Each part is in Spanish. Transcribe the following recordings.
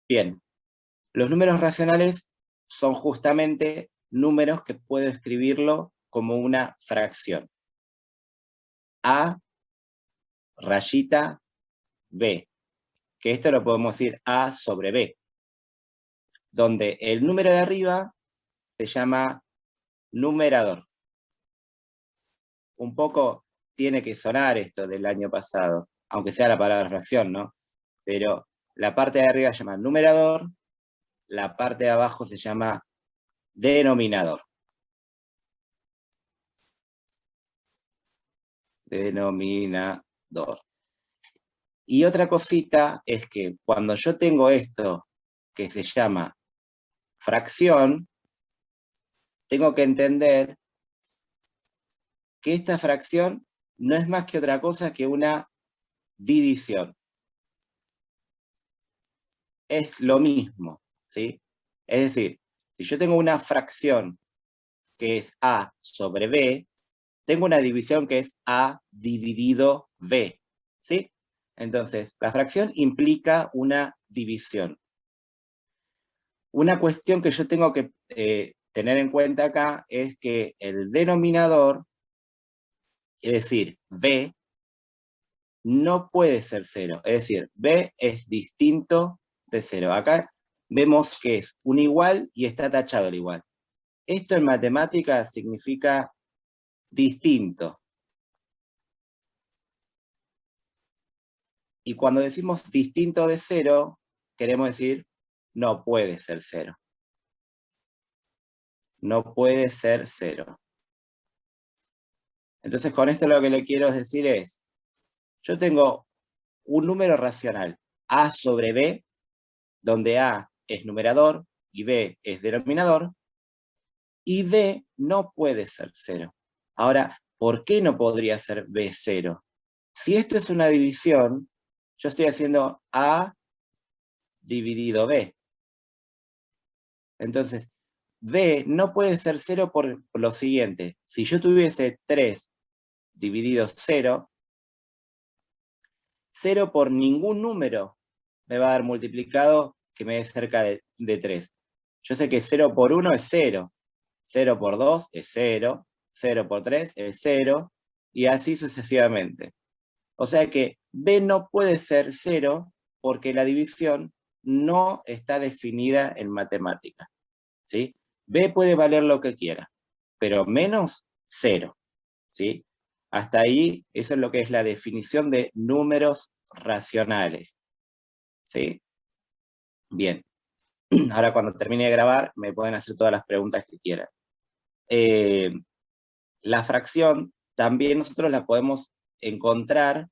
Bien, los números racionales son justamente números que puedo escribirlo como una fracción. A rayita B, que esto lo podemos decir A sobre B, donde el número de arriba se llama numerador. Un poco tiene que sonar esto del año pasado, aunque sea la palabra fracción, ¿no? Pero la parte de arriba se llama numerador, la parte de abajo se llama denominador. Denominador. Y otra cosita es que cuando yo tengo esto que se llama fracción, tengo que entender que esta fracción no es más que otra cosa que una división. Es lo mismo, ¿sí? Es decir, si yo tengo una fracción que es A sobre B, tengo una división que es A dividido B, ¿sí? Entonces, la fracción implica una división. Una cuestión que yo tengo que tener en cuenta acá es que el denominador, es decir, B, no puede ser 0. Es decir, B es distinto de 0. Acá vemos que es un igual y está tachado el igual. Esto en matemáticas significa distinto. Y cuando decimos distinto de 0, queremos decir no puede ser 0. No puede ser 0. Entonces con esto lo que le quiero decir es, yo tengo un número racional, A sobre B, donde A es numerador y B es denominador, y B no puede ser 0. Ahora, ¿por qué no podría ser B 0? Si esto es una división, yo estoy haciendo A dividido B. Entonces, B no puede ser 0 por lo siguiente. Si yo tuviese 3 dividido 0, 0 por ningún número me va a dar multiplicado que me dé cerca de 3. Yo sé que 0 por 1 es 0, 0 por 2 es 0, 0 por 3 es 0, y así sucesivamente. O sea que B no puede ser 0 porque la división no está definida en matemática, ¿sí? B puede valer lo que quiera, pero menos 0, ¿sí? Hasta ahí, eso es lo que es la definición de números racionales, ¿sí? Bien, ahora cuando termine de grabar me pueden hacer todas las preguntas que quieran. La fracción también nosotros la podemos encontrar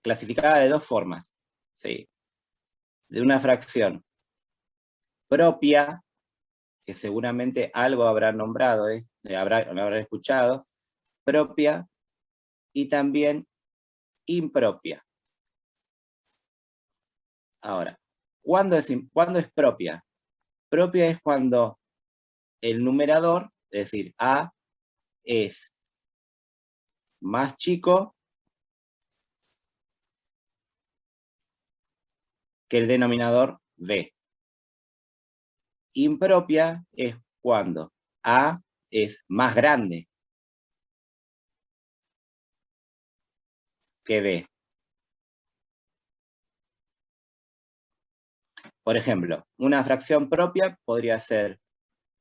clasificada de dos formas, ¿sí? De una fracción propia, que seguramente algo habrán nombrado, lo habrán escuchado, propia, y también impropia. Ahora, ¿cuándo es propia? Propia es cuando el numerador, es decir, A, es más chico que el denominador B. Impropia es cuando A es más grande que B. Por ejemplo, una fracción propia podría ser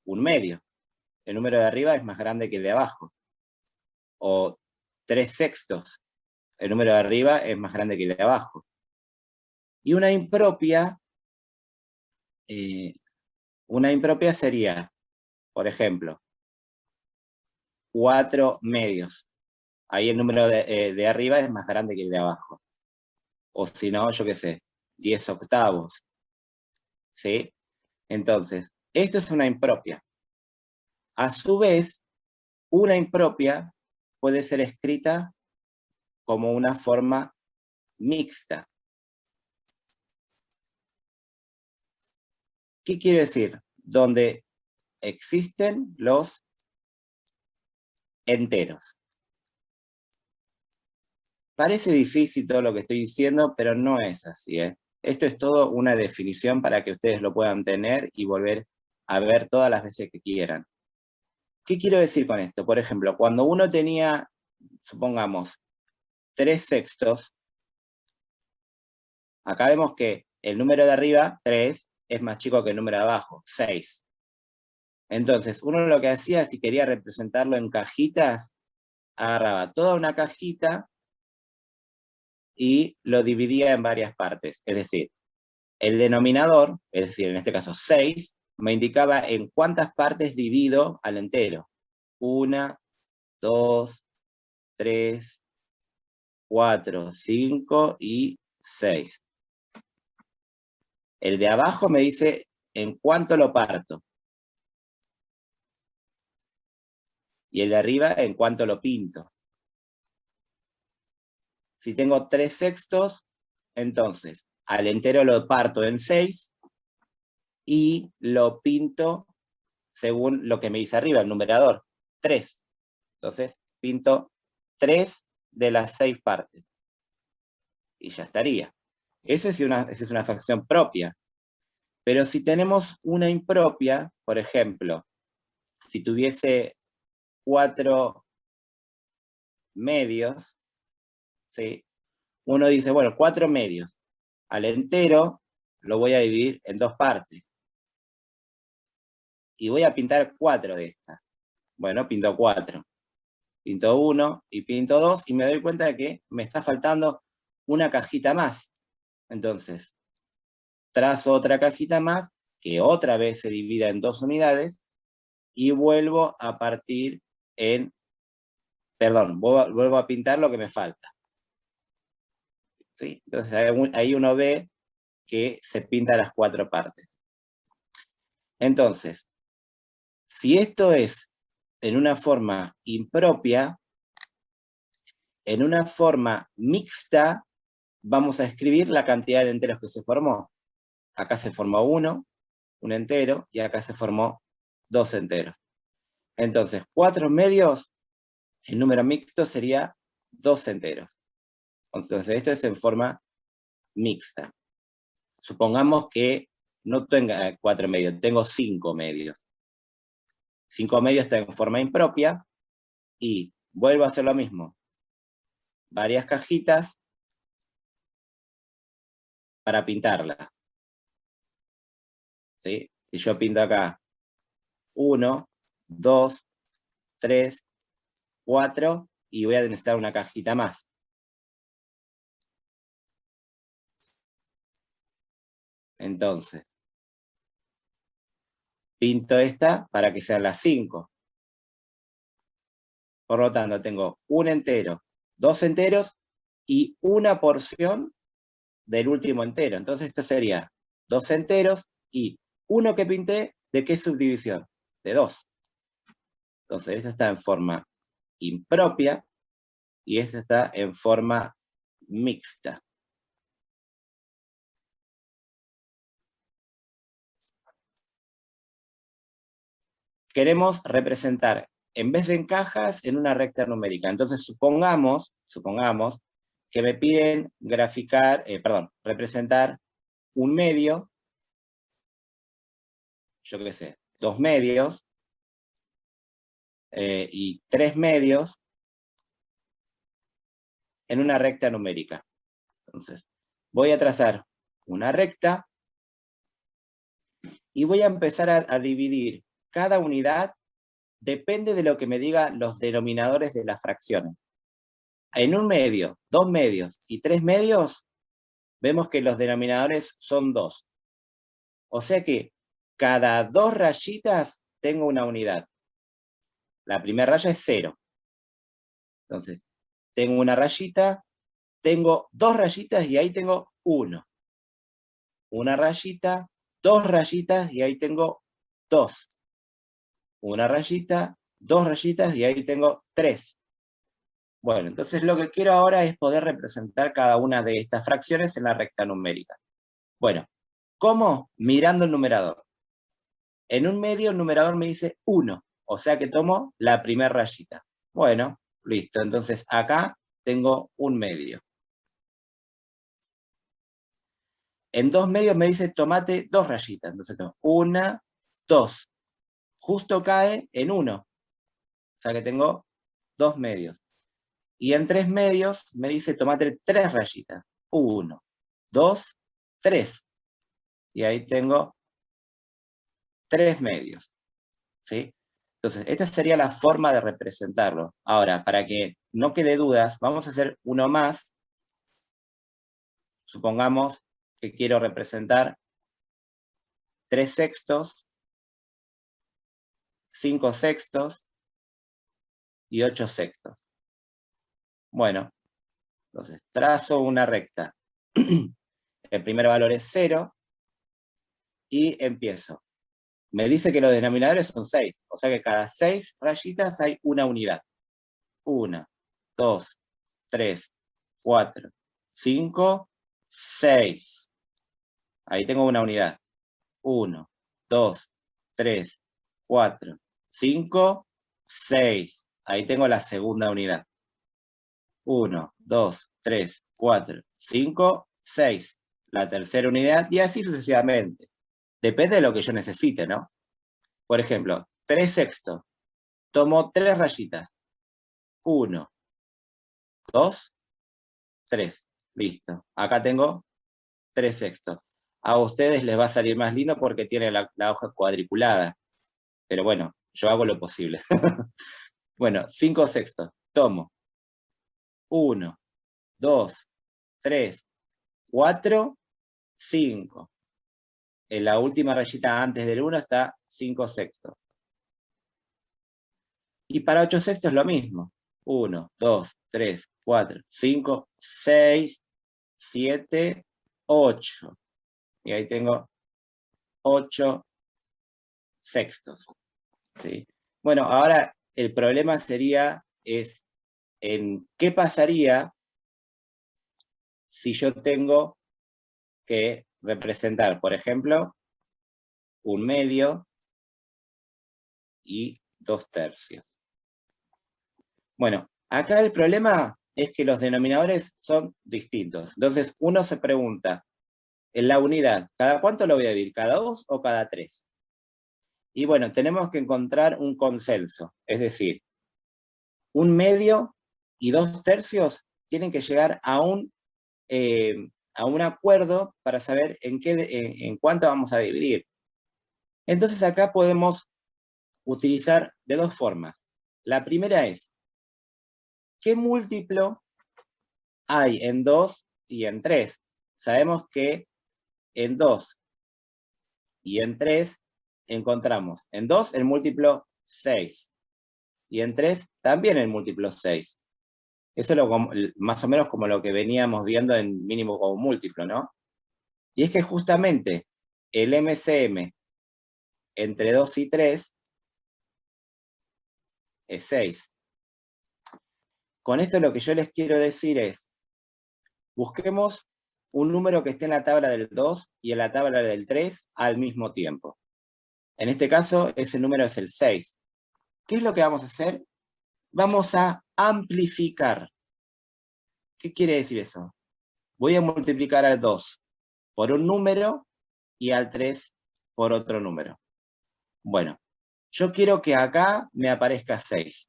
un medio. El número de arriba es más grande que el de abajo. O 3/6. El número de arriba es más grande que el de abajo. Y una impropia sería, por ejemplo, 4 medios. Ahí el número de arriba es más grande que el de abajo. O si no, yo qué sé, 10 octavos. ¿Sí? Entonces, esto es una impropia. A su vez, una impropia puede ser escrita como una forma mixta. ¿Qué quiere decir? Donde existen los enteros. Parece difícil todo lo que estoy diciendo, pero no es así, ¿eh? Esto es todo una definición para que ustedes lo puedan tener y volver a ver todas las veces que quieran. ¿Qué quiero decir con esto? Por ejemplo, cuando uno tenía, supongamos, 3/6, acá vemos que el número de arriba, 3, es más chico que el número de abajo, 6. Entonces, uno lo que hacía, si quería representarlo en cajitas, agarraba toda una cajita y lo dividía en varias partes. Es decir, el denominador, es decir, en este caso 6, me indicaba en cuántas partes divido al entero. 1, 2, 3, 4, 5 y 6. El de abajo me dice en cuánto lo parto. Y el de arriba en cuánto lo pinto. Si tengo 3/6, entonces al entero lo parto en 6 y lo pinto según lo que me dice arriba, el numerador, 3. Entonces pinto 3 de las 6 partes. Y ya estaría. Esa es una fracción propia. Pero si tenemos una impropia, por ejemplo, si tuviese 4 medios, ¿sí? Uno dice, bueno, 4 medios. Al entero lo voy a dividir en 2 partes. Y voy a pintar 4 de estas. Bueno, pinto 4. Pinto 1 y pinto 2 y me doy cuenta de que me está faltando una cajita más. Entonces, trazo otra cajita más, que otra vez se divida en 2 unidades, y vuelvo a partir en, perdón, vuelvo a pintar lo que me falta. ¿Sí? Entonces ahí uno ve que se pinta las 4 partes. Entonces, si esto es en una forma impropia, en una forma mixta, vamos a escribir la cantidad de enteros que se formó. Acá se formó 1, un entero, y acá se formó 2 enteros. Entonces, 4 medios, el número mixto sería 2 enteros. Entonces, esto es en forma mixta. Supongamos que no tenga 4 medios, tengo 5 medios. 5 medios está en forma impropia, y vuelvo a hacer lo mismo. Varias cajitas para pintarla. ¿Sí? Si yo pinto acá 1, 2, 3, 4, y voy a necesitar una cajita más. Entonces, pinto esta para que sean las 5. Por lo tanto, tengo un entero, 2 enteros y una porción del último entero. Entonces, esto sería 2 enteros y uno que pinté, ¿de qué subdivisión? De 2. Entonces, esto está en forma impropia y esto está en forma mixta. Queremos representar, en vez de en cajas, en una recta numérica. Entonces, supongamos que me piden representar un medio, yo qué sé, 2 medios, y 3 medios en una recta numérica. Entonces, voy a trazar una recta y voy a empezar a dividir cada unidad, depende de lo que me digan los denominadores de las fracciones. En un medio, 2 medios y 3 medios, vemos que los denominadores son 2. O sea que cada 2 rayitas tengo una unidad. La primera raya es 0. Entonces, tengo una rayita, tengo 2 rayitas y ahí tengo 1. Una rayita, 2 rayitas y ahí tengo 2. Una rayita, 2 rayitas y ahí tengo 3. Bueno, entonces lo que quiero ahora es poder representar cada una de estas fracciones en la recta numérica. Bueno, ¿cómo? Mirando el numerador. En un medio el numerador me dice 1, o sea que tomo la primera rayita. Bueno, listo, entonces acá tengo un medio. En 2 medios me dice tomate 2 rayitas. Entonces tengo 1, 2. Justo cae en 1. O sea que tengo 2 medios. Y en 3 medios me dice tomate 3 rayitas. 1, 2, 3. Y ahí tengo 3 medios. ¿Sí? Entonces, esta sería la forma de representarlo. Ahora, para que no quede dudas, vamos a hacer uno más. Supongamos que quiero representar 3 sextos, 5 sextos y 8 sextos. Bueno, entonces trazo una recta. El primer valor es 0 y empiezo. Me dice que los denominadores son 6, o sea que cada 6 rayitas hay una unidad. 1, 2, 3, 4, 5, 6. Ahí tengo una unidad. 1, 2, 3, 4, 5, 6. Ahí tengo la segunda unidad. 1, 2, 3, 4, 5, 6. La tercera unidad y así sucesivamente. Depende de lo que yo necesite, ¿no? Por ejemplo, 3 sextos. Tomo 3 rayitas. 1, 2, 3. Listo. Acá tengo 3 sextos. A ustedes les va a salir más lindo porque tiene la hoja cuadriculada. Pero bueno, yo hago lo posible. Bueno, 5 sextos. Tomo 1, 2, 3, 4, 5. En la última rayita antes del 1 está 5 sextos. Y para 8 sextos lo mismo. 1, 2, 3, 4, 5, 6, 7, 8. Y ahí tengo 8 sextos. ¿Sí? Bueno, ahora el problema sería en qué pasaría si yo tengo que representar, por ejemplo, 1/2 y 2/3. Bueno, acá el problema es que los denominadores son distintos. Entonces uno se pregunta, en la unidad, ¿cada cuánto lo voy a dividir? ¿Cada 2 o cada 3? Y bueno, tenemos que encontrar un consenso, es decir, 1/2 y 2/3 tienen que llegar a un acuerdo para saber en cuánto vamos a dividir. Entonces acá podemos utilizar de 2 formas. La primera es, ¿qué múltiplo hay en 2 y en 3? Sabemos que en 2 y en 3 encontramos en 2 el múltiplo 6 y en 3 también el múltiplo 6. Eso es más o menos como lo que veníamos viendo en mínimo común múltiplo, ¿no? Y es que justamente el MCM entre 2 y 3 es 6. Con esto lo que yo les quiero decir es, busquemos un número que esté en la tabla del 2 y en la tabla del 3 al mismo tiempo. En este caso, ese número es el 6. ¿Qué es lo que vamos a hacer? Vamos a amplificar. ¿Qué quiere decir eso? Voy a multiplicar al 2 por un número y al 3 por otro número. Bueno, yo quiero que acá me aparezca 6.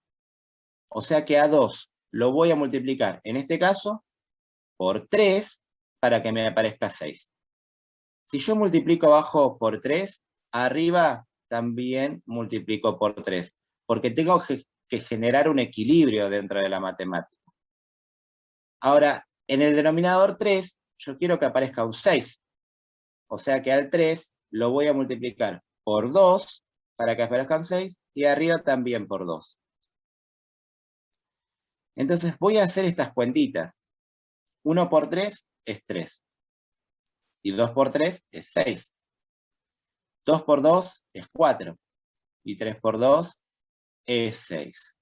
O sea que a 2 lo voy a multiplicar, en este caso, por 3 para que me aparezca 6. Si yo multiplico abajo por 3, arriba también multiplico por 3, porque tengo que generar un equilibrio dentro de la matemática. Ahora, en el denominador 3, yo quiero que aparezca un 6. O sea que al 3 lo voy a multiplicar por 2 para que aparezcan 6 y arriba también por 2. Entonces voy a hacer estas cuentitas. 1 por 3 es 3. Y 2 por 3 es 6. 2 por 2 es 4. Y 3 por 2 es 6.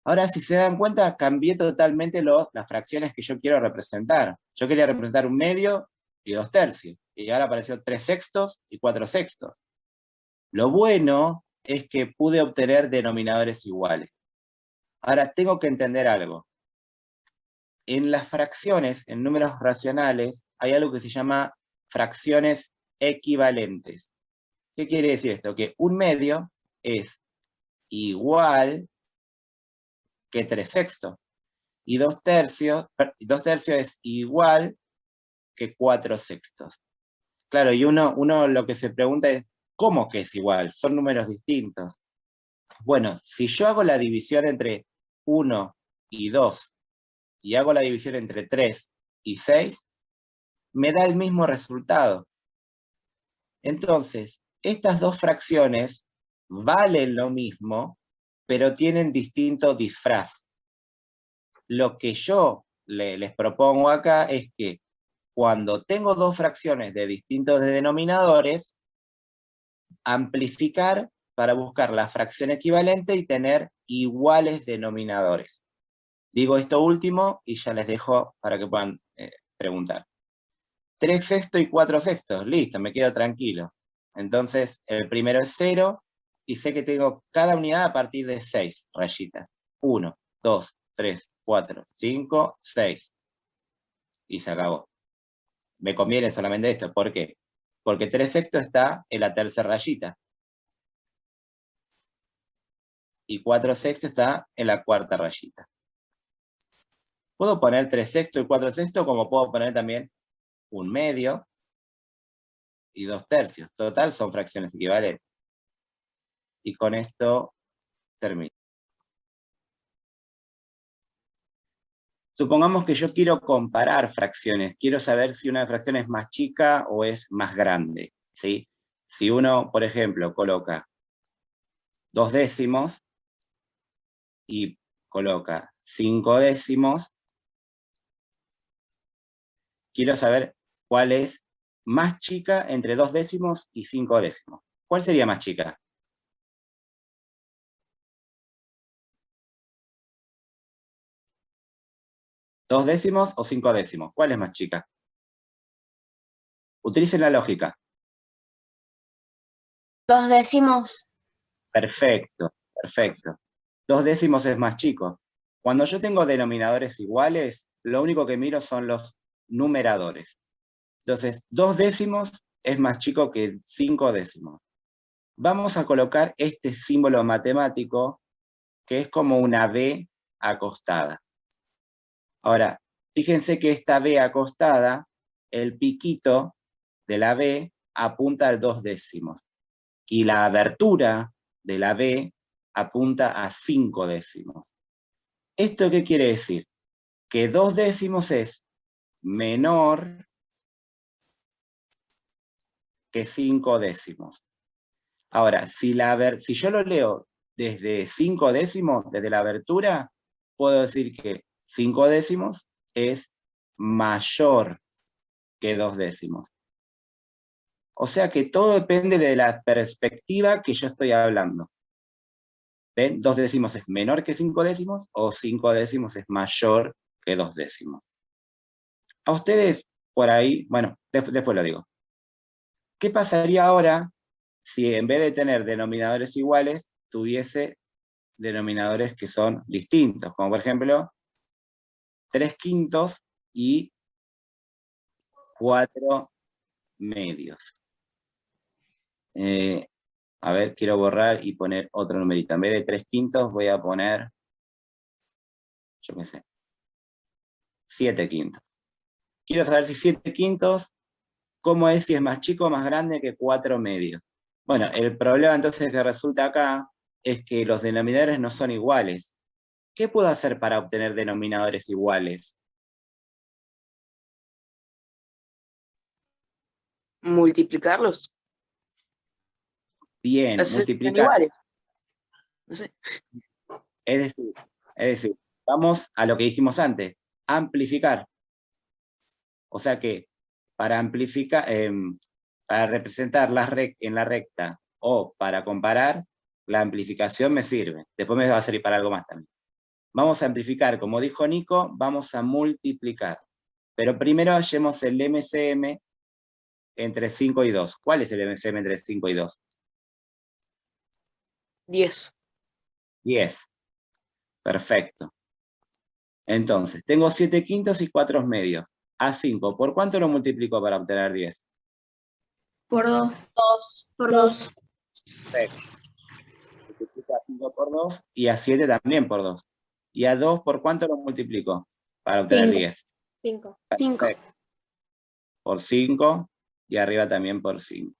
Ahora, si se dan cuenta, cambié totalmente las fracciones que yo quiero representar. Yo quería representar 1/2 y 2/3. Y ahora apareció 3 sextos y 4 sextos. Lo bueno es que pude obtener denominadores iguales. Ahora, tengo que entender algo. En las fracciones, en números racionales, hay algo que se llama fracciones equivalentes. ¿Qué quiere decir esto? Que un medio es igual que 3/6. Y 2/3 es igual que 4/6. Claro, y uno lo que se pregunta es, ¿cómo que es igual? Son números distintos. Bueno, si yo hago la división entre 1 y 2, y hago la división entre 3 y 6, me da el mismo resultado. Entonces, estas dos fracciones valen lo mismo, pero tienen distinto disfraz. Lo que yo les propongo acá es que cuando tengo dos fracciones de distintos denominadores, amplificar para buscar la fracción equivalente y tener iguales denominadores. Digo esto último y ya les dejo para que puedan preguntar. 3/6 y 4/6, listo, me quedo tranquilo. Entonces, el primero es 0, y sé que tengo cada unidad a partir de 6 rayitas. 1, 2, 3, 4, 5, 6. Y se acabó. Me conviene solamente esto, ¿por qué? Porque 3/6 está en la tercera rayita. Y 4/6 está en la cuarta rayita. Puedo poner 3/6 y 4/6, como puedo poner también 1/2 y 2/3. Total, son fracciones equivalentes. Y con esto termino. Supongamos que yo quiero comparar fracciones. Quiero saber si una fracción es más chica o es más grande, ¿sí? Si uno, por ejemplo, coloca 2 décimos y coloca 5 décimos, quiero saber cuál es más chica entre 2 décimos y 5 décimos. ¿Cuál sería más chica? ¿2 décimos o 5 décimos? ¿Cuál es más chica? Utilicen la lógica. 2 décimos. Perfecto, perfecto. 2 décimos es más chico. Cuando yo tengo denominadores iguales, lo único que miro son los numeradores. Entonces, 2 décimos es más chico que 5 décimos. Vamos a colocar este símbolo matemático que es como una B acostada. Ahora, fíjense que esta B acostada, el piquito de la B apunta al 2 décimos. Y la abertura de la B apunta a 5 décimos. ¿Esto qué quiere decir? Que 2 décimos es menor que 5 décimos. Ahora, si yo lo leo desde 5 décimos, desde la abertura, puedo decir que 5 décimos es mayor que 2 décimos. O sea que todo depende de la perspectiva que yo estoy hablando. ¿Ven? 2 décimos es menor que 5 décimos o 5 décimos es mayor que 2 décimos. A ustedes, por ahí, bueno, después lo digo. ¿Qué pasaría ahora si en vez de tener denominadores iguales, tuviese denominadores que son distintos? Como por ejemplo, 3/5 y 4/2. A ver, quiero borrar y poner otro numerito. En vez de 3/5 voy a poner, yo qué sé, 7/5. Quiero saber si 7/5, ¿cómo es? Si es más chico o más grande que 4/2. Bueno, el problema entonces que resulta acá es que los denominadores no son iguales. ¿Qué puedo hacer para obtener denominadores iguales? Multiplicarlos. Bien, Son multiplicar. iguales. No sé. Es decir, vamos a lo que dijimos antes, amplificar. O sea que para amplificar, para representar en la recta o para comparar, la amplificación me sirve. Después me va a servir para algo más también. Vamos a amplificar, como dijo Nico, vamos a multiplicar. Pero primero hallemos el MCM entre 5 y 2. ¿Cuál es el MCM entre 5 y 2? 10. 10. Perfecto. Entonces, tengo 7/5 y 4/2. A 5, ¿por cuánto lo multiplico para obtener 10? Por 2. 2. Por 2. Perfecto. Multiplico a 5 por 2 y a 7 también por 2. ¿Y a 2 por cuánto lo multiplico? Para obtener 5. 10. 5. Perfecto. Por 5 y arriba también por 5.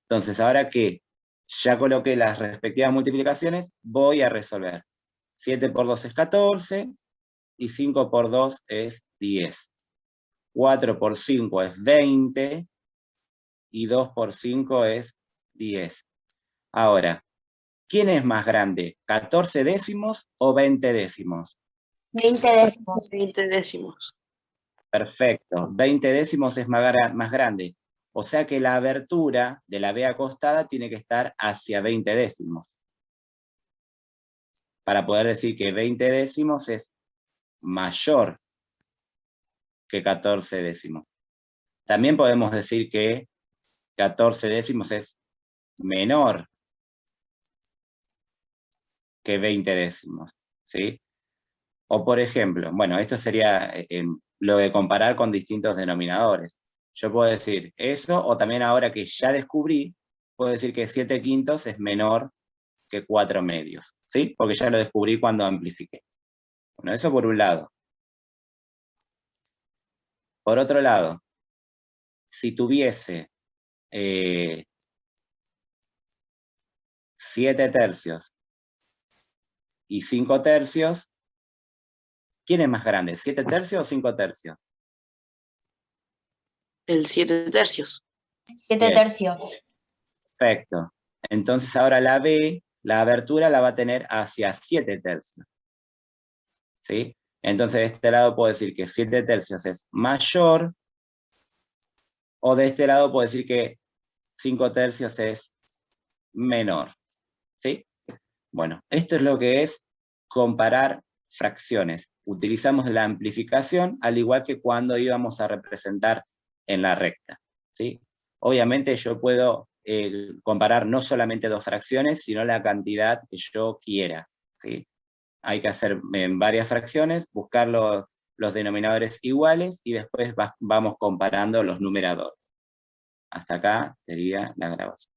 Entonces, ahora que ya coloqué las respectivas multiplicaciones, voy a resolver. 7 por 2 es 14 y 5 por 2 es 10. 4 por 5 es 20 y 2 por 5 es 10. Ahora, ¿quién es más grande? ¿14 décimos o 20 décimos? 20 décimos. 20 décimos. Perfecto, 20 décimos es más grande. O sea que la abertura de la B acostada tiene que estar hacia 20 décimos. Para poder decir que 20 décimos es mayor que 14 décimos. También podemos decir que 14 décimos es menor que 20 décimos, ¿sí? O por ejemplo, bueno, esto sería lo de comparar con distintos denominadores. Yo puedo decir eso, o también ahora que ya descubrí, puedo decir que 7 quintos es menor que 4 medios, ¿sí? Porque ya lo descubrí cuando amplifiqué. Bueno, eso por un lado. Por otro lado, si tuviese 7 tercios y 5 tercios, ¿quién es más grande? ¿7 tercios o 5 tercios? El 7 tercios. 7 Bien. tercios. Perfecto. Entonces ahora la B, la abertura la va a tener hacia 7 tercios. ¿Sí? Entonces de este lado puedo decir que 7 tercios es mayor, o de este lado puedo decir que 5 tercios es menor. ¿Sí? Bueno, esto es lo que es comparar fracciones. Utilizamos la amplificación al igual que cuando íbamos a representar en la recta. ¿Sí? Obviamente yo puedo comparar no solamente dos fracciones, sino la cantidad que yo quiera. ¿Sí? Hay que hacer en varias fracciones, buscar los denominadores iguales y después vamos comparando los numeradores. Hasta acá sería la grabación.